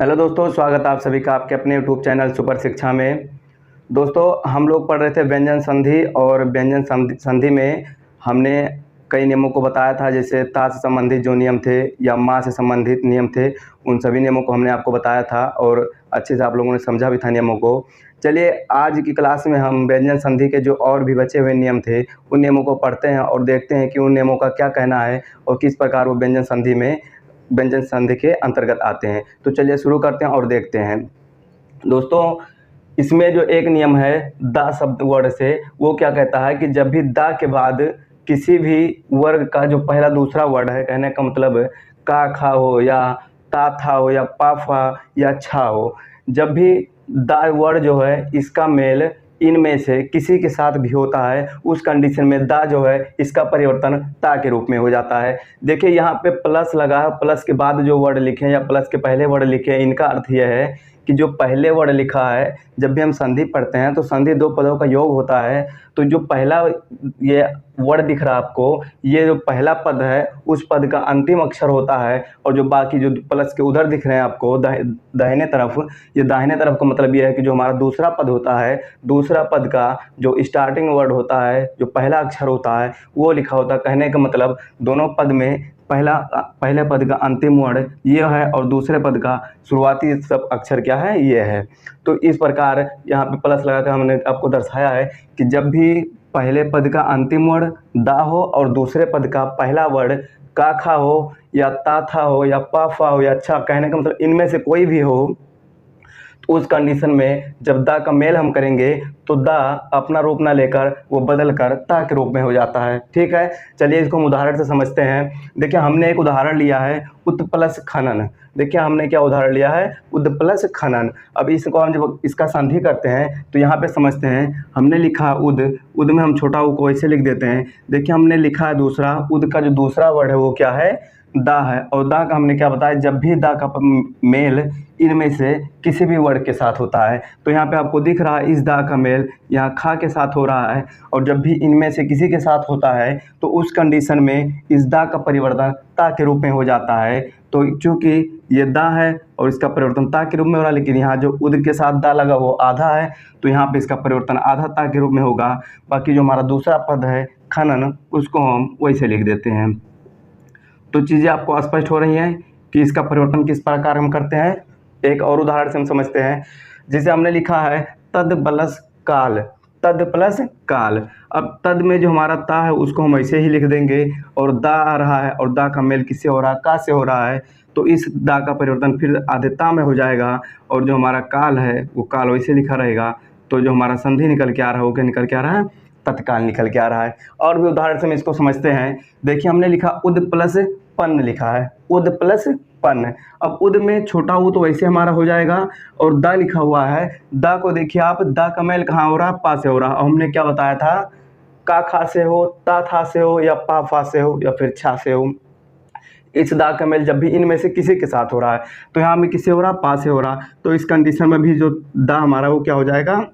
Hello दोस्तों, स्वागत है आप सभी का आपके अपने यूट्यूब चैनल सुपर शिक्षा में। दोस्तों, हम लोग पढ़ रहे थे व्यंजन संधि और व्यंजन संधि में हमने कई नियमों को बताया था, जैसे ता से संबंधित जो नियम थे या माँ से संबंधित नियम थे, उन सभी नियमों को हमने आपको बताया था और अच्छे से आप लोगों ने समझा भी था नियमों को। चलिए, आज की क्लास में हम व्यंजन संधि के जो और भी बचे हुए नियम थे उन नियमों को पढ़ते हैं और देखते हैं कि उन नियमों का क्या कहना है और किस प्रकार वो व्यंजन संधि के अंतर्गत आते हैं। तो चलिए शुरू करते हैं और देखते हैं। दोस्तों, इसमें जो एक नियम है दा शब्द वर्ड से, वो क्या कहता है कि जब भी दा के बाद किसी भी वर्ग का जो पहला दूसरा वर्ड है, कहने का मतलब का खा हो या ता था हो या पा फा या छा हो, जब भी दा वर्ड जो है इसका मेल इनमें से किसी के साथ भी होता है, उस कंडीशन में दा जो है इसका परिवर्तन ता के रूप में हो जाता है। देखिए, यहाँ पे प्लस लगा है, प्लस के बाद जो वर्ड लिखे हैं या प्लस के पहले वर्ड लिखे हैं, इनका अर्थ यह है कि जो पहले वर्ड लिखा है, जब भी हम संधि पढ़ते हैं तो संधि दो पदों का योग होता है। तो जो पहला ये वर्ड दिख रहा है आपको, ये जो पहला पद है उस पद का अंतिम अक्षर होता है, और जो बाकी जो प्लस के उधर दिख रहे हैं आपको दाहिने तरफ, ये दाहिने तरफ का मतलब ये है कि जो हमारा दूसरा पद होता है, दूसरा पद का जो स्टार्टिंग वर्ड होता है, जो पहला अक्षर होता है वो लिखा होता है। कहने का मतलब दोनों पद में पहले पद का अंतिम वर्ण ये है और दूसरे पद का शुरुआती सब अक्षर क्या है, ये है। तो इस प्रकार यहाँ पे प्लस लगाकर हमने आपको दर्शाया है कि जब भी पहले पद का अंतिम वर्ण दा हो और दूसरे पद का पहला वर्ण का खा हो या ता था हो या पा फा हो या अच्छा, कहने का मतलब इनमें से कोई भी हो, तो उस कंडीशन में जब दा का मेल हम करेंगे तो दा अपना रूप ना लेकर वो बदल कर ता के रूप में हो जाता है। ठीक है, चलिए इसको हम उदाहरण से समझते हैं। देखिए, हमने एक उदाहरण लिया है उत प्लस खनन। देखिए, हमने क्या उदाहरण लिया है, उद प्लस खनन। अब इसको हम जब इसका संधि करते हैं तो यहाँ पे समझते हैं। हमने लिखा उद, उद में हम छोटा उ को ऐसे लिख देते हैं। देखिए, हमने लिखा है दूसरा, उद का जो दूसरा वर्ड है वो क्या है, दा है। और दा का हमने क्या बताया, जब भी दा का मेल इनमें से किसी भी वर्ड के साथ होता है, तो यहाँ पे आपको दिख रहा है इस दा का मेल यहाँ खा के साथ हो रहा है, और जब भी इनमें से किसी के साथ होता है तो उस कंडीशन में इस दा का परिवर्तन ता के रूप में हो जाता है। तो चूँकि ये दा है और इसका परिवर्तन ता के रूप में हो रहा है, लेकिन यहाँ जो उद के साथ दा लगा वो आधा है, तो यहाँ पे इसका परिवर्तन आधा ता के रूप में होगा। बाकी जो हमारा दूसरा पद है खनन, उसको हम वैसे लिख देते हैं। तो चीज़ें आपको स्पष्ट हो रही हैं कि इसका परिवर्तन किस प्रकार हम करते हैं। एक और उदाहरण से हम समझते हैं, जिसे हमने लिखा है तद प्लस काल, तद प्लस काल। अब तद में जो हमारा ता है उसको हम ऐसे ही लिख देंगे, और दा आ रहा है और दा का मेल किससे हो रहा है, का से हो रहा है, तो इस दा का परिवर्तन फिर आधेता में हो जाएगा, और जो हमारा काल है वो काल वैसे लिखा रहेगा। तो जो हमारा संधि निकल के आ रहा है वो क्या निकल के आ रहा है, तत्काल निकल के आ रहा है। और भी उदाहरण से हम इसको समझते हैं। देखिए, हमने लिखा उद प्लस पन्न लिखा है, उद प्लस पन्न। अब उद में छोटा उ तो वैसे हमारा हो जाएगा, और दा लिखा हुआ है। दा को देखिए आप, दा का मेल कहाँ हो रहा है, पा से हो रहा है। और हमने क्या बताया था, का खा से हो, ता था से हो या पा फा से हो या फिर छा से हो। इस दा का मेल जब भी इनमें से किसी के साथ हो रहा है, तो यहाँ में किससे हो रहा, पा से हो रहा, तो इस कंडीशन में भी जो दा हमारा वो क्या हो जाएगा,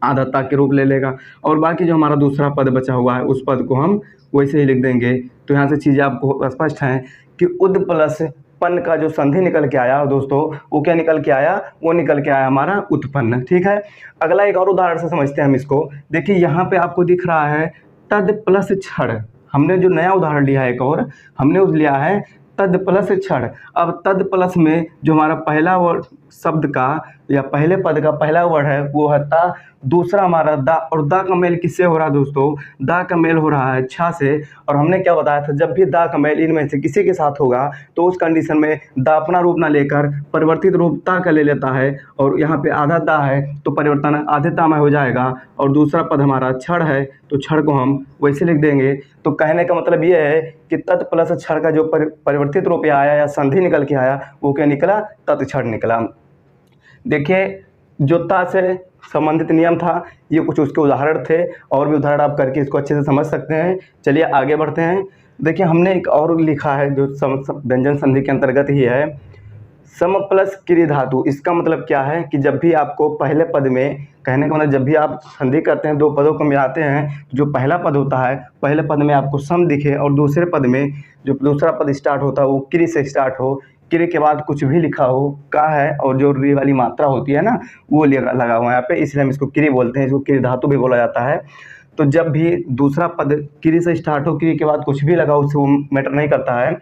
आधा ता के रूप ले लेगा। और बाकी जो हमारा दूसरा पद बचा हुआ है उस पद को हम वैसे ही लिख देंगे। तो यहाँ से चीज़ें आपको स्पष्ट हैं कि उद प्लस पन्न का जो संधि निकल के आया दोस्तों, वो क्या निकल के आया, वो निकल के आया हमारा उत्पन्न। ठीक है, अगला एक और उदाहरण से समझते हैं हम इसको। देखिए, यहाँ पे आपको दिख रहा है तद प्लस क्षण। हमने जो नया उदाहरण लिया है एक और, हमने उस लिया है तद प्लस क्षण। अब तद प्लस में जो हमारा पहला वर्ड शब्द का या पहले पद का पहला वर्ड है वो है ता, दूसरा हमारा दा, और दा का मेल किससे हो रहा है दोस्तों, दा का मेल हो रहा है छा से। और हमने क्या बताया था, जब भी दा का मेल इनमें से किसी के साथ होगा तो उस कंडीशन में दा अपना रूप ना लेकर परिवर्तित रूप ता का ले लेता है, और यहाँ पे आधा दा है तो परिवर्तन आधे ता में हो जाएगा। और दूसरा पद हमारा क्षण है तो क्षण को हम वैसे लिख देंगे। तो कहने का मतलब ये है कि तत् प्लस क्षण का जो परिवर्तित रूप आया या संधि निकल के आया वो क्या निकला, तत्क्षण निकला। देखिए, जो ता से संबंधित नियम था, ये कुछ उसके उदाहरण थे, और भी उदाहरण आप करके इसको अच्छे से समझ सकते हैं। चलिए आगे बढ़ते हैं। देखिए, हमने एक और लिखा है जो व्यंजन संधि के अंतर्गत ही है, सम प्लस क्रि धातु। इसका मतलब क्या है कि जब भी आपको पहले पद में, कहने का मतलब जब भी आप संधि करते हैं, दो पदों को मिलाते हैं, जो पहला पद होता है पहले पद में आपको सम दिखे और दूसरे पद में जो दूसरा पद स्टार्ट होता है वो क्रि से स्टार्ट हो, क्रिय के बाद कुछ भी लिखा हो, का है, और जो री वाली मात्रा होती है ना वो लगा हुआ है यहाँ पे, इसलिए हम इसको क्रिय बोलते हैं। इसको क्रिय धातु भी बोला जाता है। तो जब भी दूसरा पद क्रिय से स्टार्ट हो, क्रिय के बाद कुछ भी लगा हो, उससे वो मैटर नहीं करता है।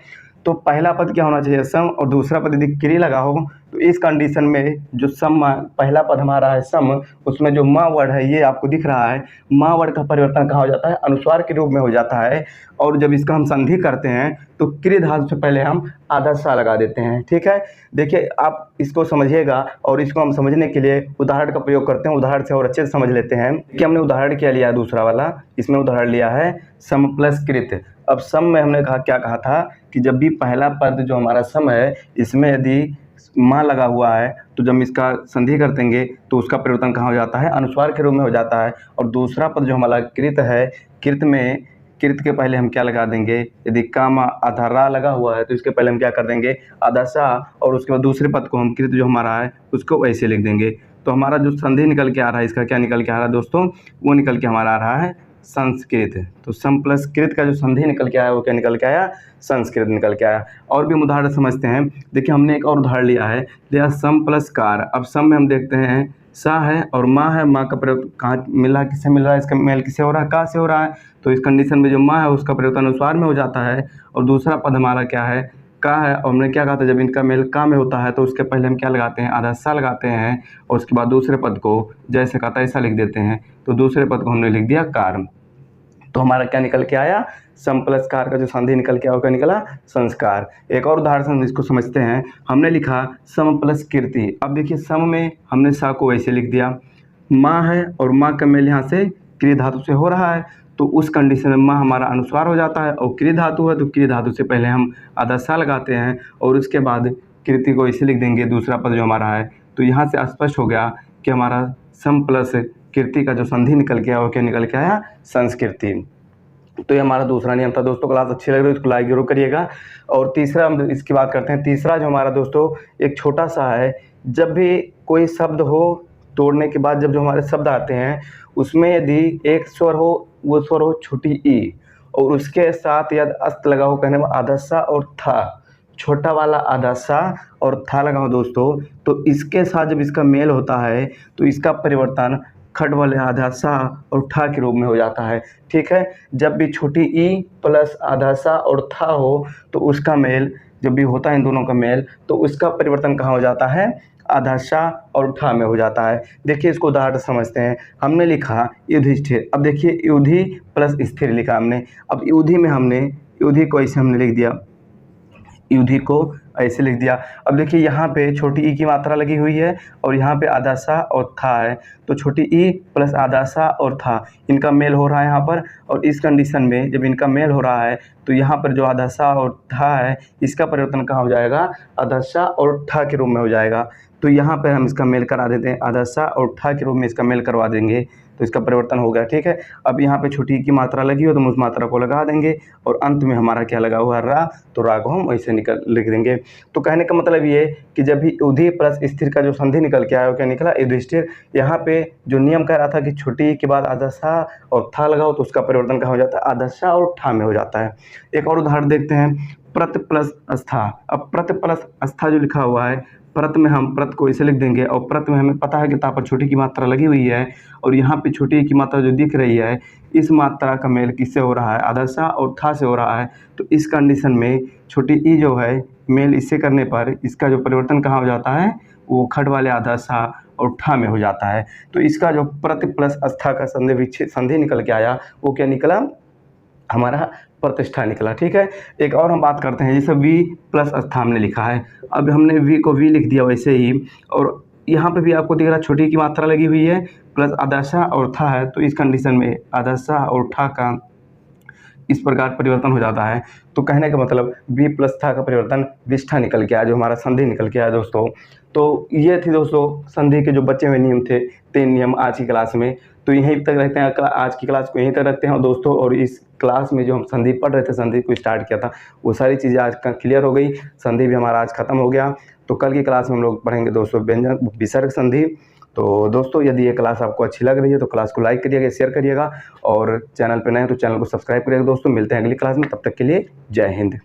तो पहला पद क्या होना चाहिए, सम, और दूसरा पद यदि क्रिय लगा हो तो इस कंडीशन में जो सम, पहला पद हमारा है सम, उसमें जो माँ वर्ड है ये आपको दिख रहा है, माँ वर्ड का परिवर्तन कहाँ हो जाता है, अनुस्वार के रूप में हो जाता है। और जब इसका हम संधि करते हैं तो क्रिय धातु से पहले हम आधा सा लगा देते हैं। ठीक है, देखिए आप इसको समझिएगा, और इसको हम समझने के लिए उदाहरण का प्रयोग करते हैं। उदाहरण से और अच्छे से समझ लेते हैं कि हमने उदाहरण क्या लिया है, दूसरा वाला, इसमें उदाहरण लिया है सम प्लस कृत। अब सम में हमने क्या कहा था कि जब भी पहला पद जो हमारा सम है इसमें यदि माँ लगा हुआ है तो जब इसका संधि कर देंगे तो उसका परिवर्तन कहाँ हो जाता है, अनुस्वार के रूप में हो जाता है। और दूसरा पद जो हमारा कृत है, कृत में कृत के पहले हम क्या लगा देंगे, यदि काम आधा रा लगा हुआ है तो इसके पहले हम क्या कर देंगे, आधा सा, और उसके बाद दूसरे पद को हम कृत जो हमारा है उसको वैसे लिख देंगे। तो हमारा जो संधि निकल के आ रहा है, इसका क्या निकल के आ रहा है दोस्तों, वो निकल के हमारा आ रहा है संस्कृत। तो सम प्लस कृत का जो संधि निकल के आया वो क्या निकल के आया, संस्कृत निकल के आया। और भी हम उदाहरण समझते हैं। देखिए हमने एक और उदाहरण लिया है, लिया सम प्लस कार। अब सम में हम देखते हैं सा है और माँ है, माँ का प्रयोग कहाँ मिल रहा है, किससे मिल रहा है, इसका मेल किससे हो रहा है, का से हो रहा है। तो इस कंडीशन में जो माँ है उसका परिवर्तन अनुस्वार में हो जाता है। और दूसरा पद हमारा क्या है, का है, और हमने क्या कहा था, जब इनका मेल का में होता है तो उसके पहले हम क्या लगाते हैं, आधा सा लगाते हैं, और उसके बाद दूसरे पद को जैसे कहा था ऐसा लिख देते हैं। तो दूसरे पद को हमने लिख दिया कार। तो हमारा क्या निकल के आया, सम प्लस कार का जो संधि निकल के आया वो क्या निकला, संस्कार। एक और उदाहरण से हम इसको समझते हैं। हमने लिखा सम प्लस कीर्ति। अब देखिए सम में हमने सा को वैसे लिख दिया, माँ है और माँ का मेल यहाँ से क्रिय धातु से हो रहा है, तो उस कंडीशन में माँ हमारा अनुस्वार हो जाता है। और क्रिय धातु है तो क्रिय धातु से पहले हम आधा सा लगाते हैं और उसके बाद कीर्ति को ऐसे लिख देंगे, दूसरा पद जो हमारा है। तो यहाँ से स्पष्ट हो गया कि हमारा सम प्लस कीर्ति का जो संधि निकल के आया वो क्या निकल के आया, संस्कृति। तो ये हमारा दूसरा नियम था दोस्तों। क्लास अच्छी लग रही है इसको लाइक जरूर करिएगा। और तीसरा हम इसकी बात करते हैं। तीसरा जो हमारा दोस्तों एक छोटा सा है, जब भी कोई शब्द हो तोड़ने के बाद जब जो हमारे शब्द आते हैं उसमें यदि एक स्वर हो, वो स्वर हो छोटी ई, और उसके साथ यदि अस्त लगा हो, कहने में आधा सा और था, छोटा वाला आधा सा और था लगा हो दोस्तों, तो इसके साथ जब इसका मेल होता है तो इसका परिवर्तन खट वाले आधा सा और ठा के रूप में हो जाता है। ठीक है, जब भी छोटी ई प्लस आधा सा और था हो तो उसका मेल जब भी होता है इन दोनों का मेल तो उसका परिवर्तन कहाँ हो जाता है, आधा सा और ठा में हो जाता है। देखिए इसको उदाहरण समझते हैं। हमने लिखा युधिष्ठिर। अब देखिए युधि प्लस स्थिर लिखा हमने। अब युधि में हमने युधि को ऐसे हमने लिख दिया, युधि को ऐसे लिख दिया। अब देखिए यहाँ पे छोटी ई की मात्रा लगी हुई है और यहाँ पे आधा सा और था है, तो छोटी ई प्लस आधा सा और था इनका मेल हो रहा है यहाँ पर। और इस कंडीशन में जब इनका मेल हो रहा है तो यहाँ पर जो आधा सा और था है इसका परिवर्तन कहाँ हो जाएगा, आधा सा और ठा के रूप में हो जाएगा। तो यहाँ पर हम इसका मेल करा देते हैं, आधा सा और ठा के रूप में इसका मेल करवा देंगे तो इसका परिवर्तन हो गया। ठीक है, अब यहाँ पे छोटी की मात्रा लगी हो तो हम उस मात्रा को लगा देंगे और अंत में हमारा क्या लगा हुआ है, रा, तो रा को हम वैसे लिख देंगे। तो कहने का मतलब ये कि जब भी युधि प्लस स्थिर का जो संधि निकल के आया वो क्या निकला, युधिष्ठिर। यहाँ पे जो नियम कह रहा था कि छोटी के बाद आधा सा और था लगाओ तो उसका परिवर्तन कहाँ हो जाता है, आधा सा और ठा में हो जाता है। एक और उदाहरण देखते हैं, प्रत प्लस अस्था। अब प्रत प्लस अस्था जो लिखा हुआ है, प्रत में हम प्रत को इसे लिख देंगे और प्रत में हमें पता है कि यहाँ पर छोटी की मात्रा लगी हुई है और यहाँ पे छोटी की मात्रा जो दिख रही है इस मात्रा का मेल किससे हो रहा है, आधा सा और था से हो रहा है। तो इस कंडीशन में छोटी ई जो है मेल इससे करने पर इसका जो परिवर्तन कहाँ हो जाता है, वो खट वाले आधा सा और ठा में हो जाता है। तो इसका जो प्रति प्लस अस्था का संधि निकल के आया वो क्या निकला, हमारा प्रतिष्ठा निकला। ठीक है, एक और हम बात करते हैं, जैसे वी प्लस अस्था हमने लिखा है। अब हमने वी को वी लिख दिया वैसे ही, और यहाँ पे भी आपको दिख रहा है छोटी की मात्रा लगी हुई है प्लस आधा सा और था है, तो इस कंडीशन में आधा सा और ठा का इस प्रकार परिवर्तन हो जाता है। तो कहने का मतलब वी प्लस था का परिवर्तन विष्ठा निकल के आया, जो हमारा संधि निकल के आया दोस्तों। तो ये थी दोस्तों संधि के जो बचे हुए नियम थे, 3 नियम आज की क्लास में। तो यहीं तक रखते हैं, आज की क्लास को यहीं तक रखते हैं दोस्तों। और इस क्लास में जो हम संधि पढ़ रहे थे, संधि को स्टार्ट किया था, वो सारी चीज़ें आज का क्लियर हो गई। संधि भी हमारा आज ख़त्म हो गया। तो कल की क्लास में हम लोग पढ़ेंगे दोस्तों व्यंजन विसर्ग संधि। तो दोस्तों यदि ये क्लास आपको अच्छी लग रही है तो क्लास को लाइक करिएगा, शेयर करिएगा, और चैनल पर नए हैं तो चैनल को सब्सक्राइब करिएगा दोस्तों। मिलते हैं अगली क्लास में, तब तक के लिए जय हिंद।